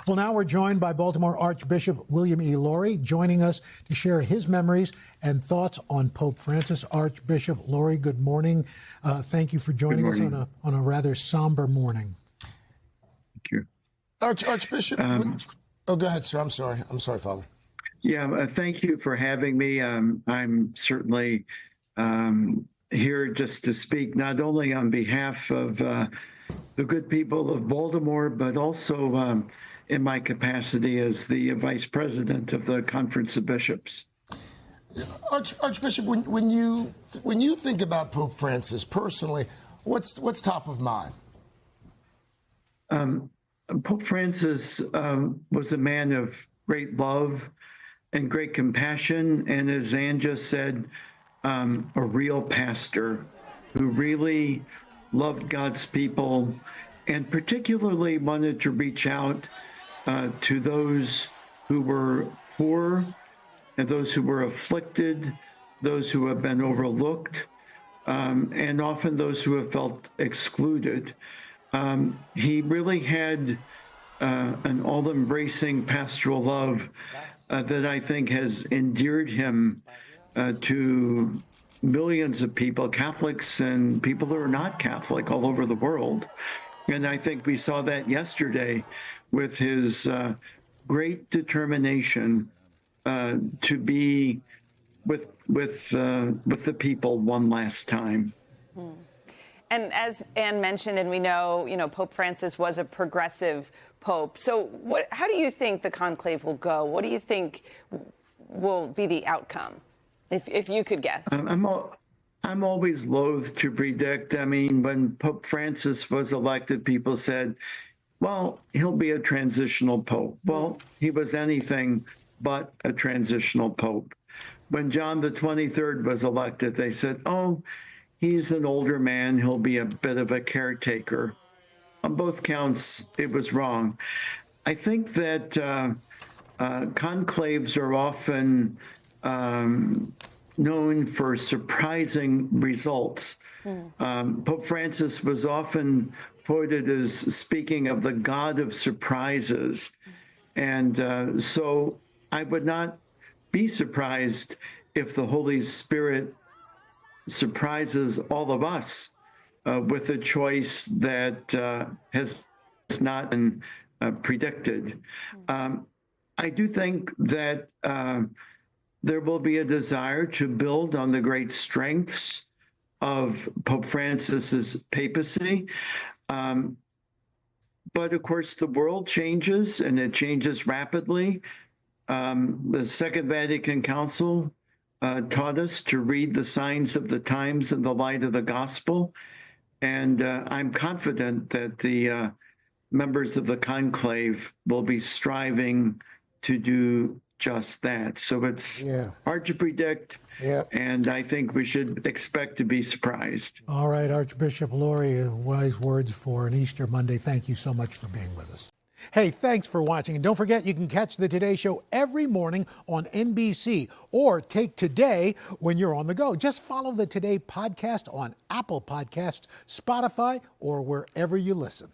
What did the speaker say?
Well, now we're joined by Baltimore Archbishop William E. joining us to share his memories and thoughts on Pope Francis. Archbishop Lori, good morning. Thank you for joining us on a rather somber morning. Thank you. Archbishop, oh, go ahead, sir. I'm sorry, Father. Yeah, thank you for having me. I'm certainly here just to speak not only on behalf of the good people of Baltimore, but also in my capacity as the vice president of the Conference of Bishops. Archbishop, when you think about Pope Francis personally, what's top of mind? Pope Francis was a man of great love and great compassion, and as Ann just said, a real pastor who really loved God's people and particularly wanted to reach out to those who were poor and those who were afflicted, those who have been overlooked, and often those who have felt excluded. He really had an all-embracing pastoral love that I think has endeared him to millions of people, Catholics and people who are not Catholic all over the world. And I think we saw that yesterday with his great determination to be with the people one last time. And as Anne mentioned, and we know, Pope Francis was a progressive pope. So how do you think the conclave will go? What do you think will be the outcome, if you could guess? I'm always loath to predict. I mean, when Pope Francis was elected, people said, well, he'll be a transitional pope. Well, he was anything but a transitional pope. When John the 23rd was elected, they said, oh, he's an older man. He'll be a bit of a caretaker. On both counts, it was wrong. I think that conclaves are often known for surprising results. Pope Francis was often quoted as speaking of the God of surprises. And so I would not be surprised if the Holy Spirit surprises all of us with a choice that has not been predicted. I do think that there will be a desire to build on the great strengths of Pope Francis's papacy. But of course, the world changes, and it changes rapidly. The Second Vatican Council taught us to read the signs of the times in the light of the gospel. And I'm confident that the members of the conclave will be striving to do just that. So it's hard to predict, and I think we should expect to be surprised. All right, Archbishop Lori, wise words for an Easter Monday. Thank you so much for being with us. Hey, thanks for watching. And don't forget, you can catch the Today Show every morning on NBC or take Today when you're on the go. Just follow the Today podcast on Apple Podcasts, Spotify, or wherever you listen.